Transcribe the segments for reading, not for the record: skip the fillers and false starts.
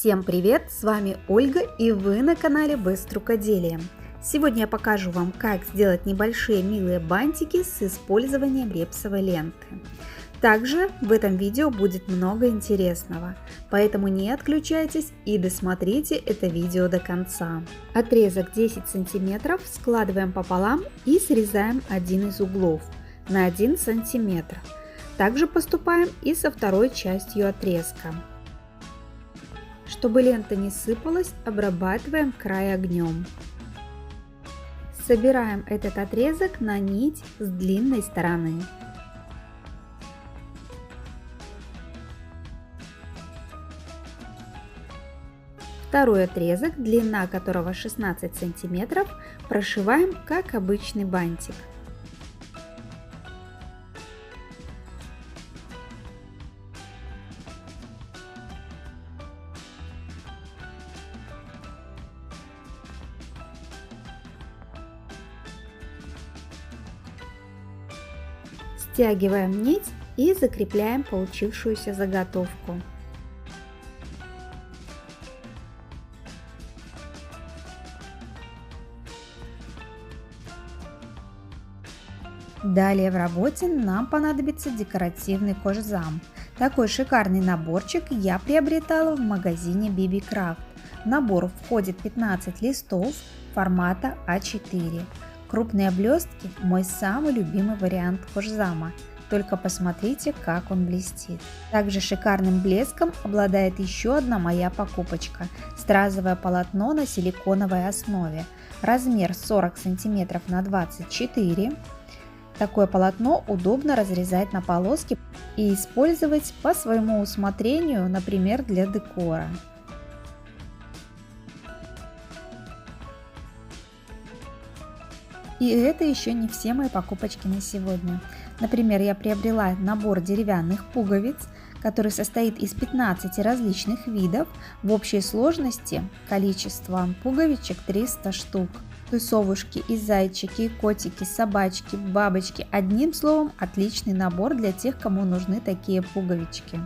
Всем привет! С вами Ольга и вы на канале Best Рукоделие. Сегодня я покажу вам, как сделать небольшие милые бантики с использованием репсовой ленты. Также в этом видео будет много интересного, поэтому не отключайтесь и досмотрите это видео до конца. Отрезок 10 см складываем пополам и срезаем один из углов на 1 см. Также поступаем и со второй частью отрезка. Чтобы лента не сыпалась, обрабатываем край огнем. Собираем этот отрезок на нить с длинной стороны. Второй отрезок, длина которого 16 см, прошиваем как обычный бантик. Стягиваем нить и закрепляем получившуюся заготовку. Далее в работе нам понадобится декоративный кожзам. Такой шикарный наборчик я приобретала в магазине BB Craft. В набор входит 15 листов формата А4. Крупные блестки – мой самый любимый вариант кожзама. Только посмотрите, как он блестит. Также шикарным блеском обладает еще одна моя покупочка – стразовое полотно на силиконовой основе. Размер 40 см на 24 см. Такое полотно удобно разрезать на полоски и использовать по своему усмотрению, например, для декора. И это еще не все мои покупочки на сегодня. Например, я приобрела набор деревянных пуговиц, который состоит из 15 различных видов. В общей сложности количество пуговичек 300 штук. И совушки, и зайчики, и котики, собачки, бабочки. Одним словом, отличный набор для тех, кому нужны такие пуговички.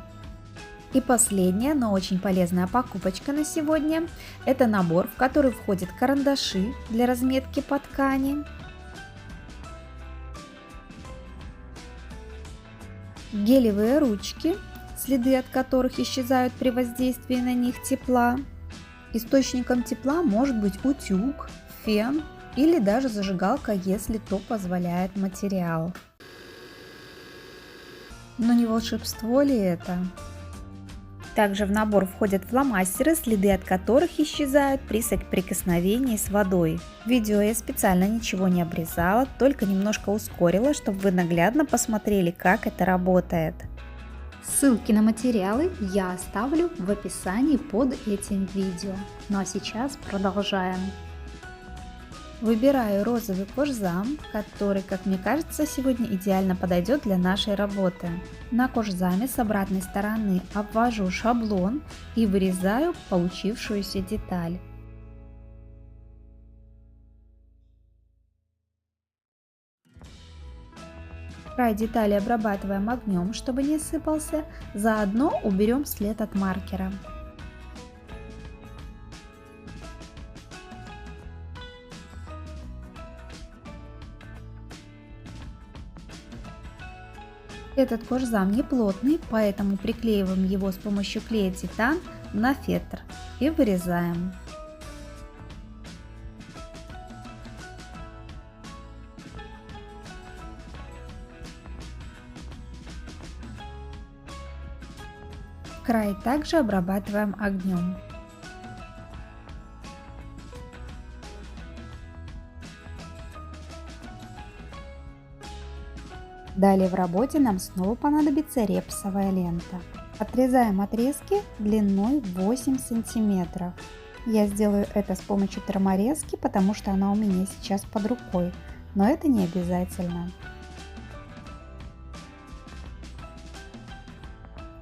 И последняя, но очень полезная покупочка на сегодня – это набор, в который входят карандаши для разметки по ткани, гелевые ручки, следы от которых исчезают при воздействии на них тепла. Источником тепла может быть утюг, фен или даже зажигалка, если то позволяет материал. Но не волшебство ли это? Также в набор входят фломастеры, следы от которых исчезают при соприкосновении с водой. В видео я специально ничего не обрезала, только немножко ускорила, чтобы вы наглядно посмотрели, как это работает. Ссылки на материалы я оставлю в описании под этим видео. Ну а сейчас продолжаем. Выбираю розовый кожзам, который, как мне кажется, сегодня идеально подойдет для нашей работы. На кожзаме с обратной стороны обвожу шаблон и вырезаю получившуюся деталь. Край детали обрабатываем огнем, чтобы не сыпался, заодно уберем след от маркера. Этот кожзам не плотный, поэтому приклеиваем его с помощью клея титан на фетр и вырезаем. Край также обрабатываем огнем. Далее в работе нам снова понадобится репсовая лента. Отрезаем отрезки длиной 8 см. Я сделаю это с помощью терморезки, потому что она у меня сейчас под рукой, но это не обязательно.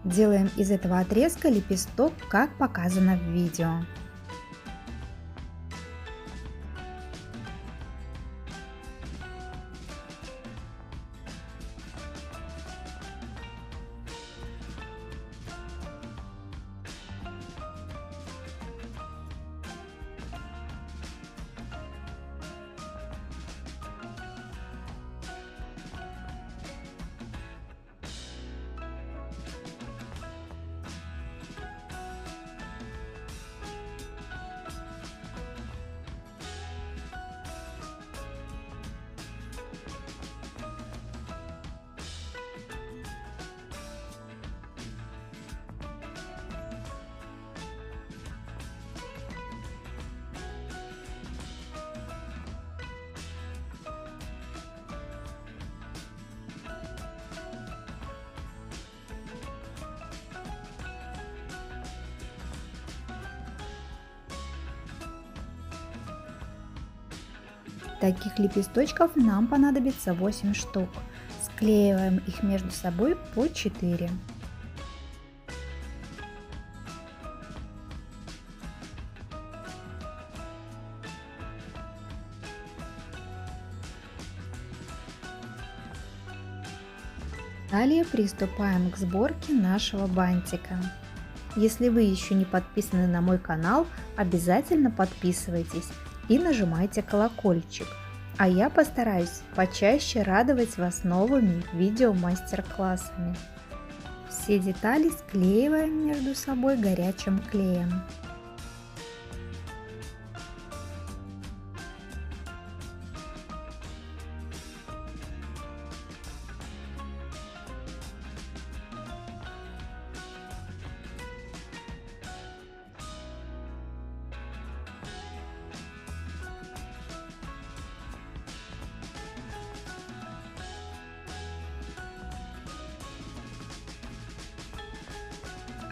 Делаем из этого отрезка лепесток, как показано в видео. Таких лепесточков нам понадобится 8 штук. Склеиваем их между собой по 4. Далее приступаем к сборке нашего бантика. Если вы еще не подписаны на мой канал, обязательно подписывайтесь и нажимайте колокольчик. А я постараюсь почаще радовать вас новыми видео-мастер-классами. Все детали склеиваем между собой горячим клеем.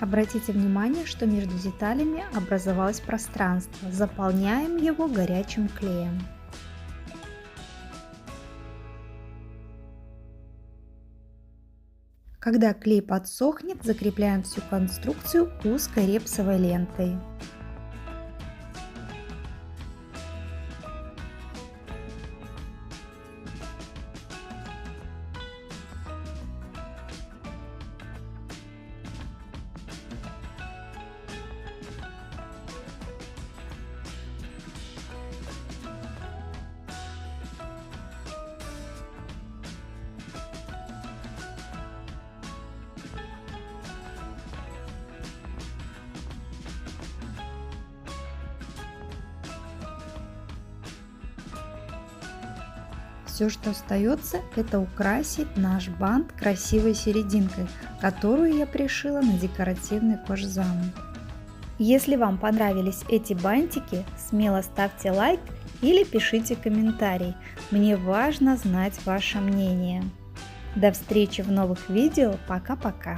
Обратите внимание, что между деталями образовалось пространство. Заполняем его горячим клеем. Когда клей подсохнет, закрепляем всю конструкцию узкой репсовой лентой. Все, что остается, это украсить наш бант красивой серединкой, которую я пришила на декоративный кожзам. Если вам понравились эти бантики, смело ставьте лайк или пишите комментарий. Мне важно знать ваше мнение. До встречи в новых видео. Пока-пока.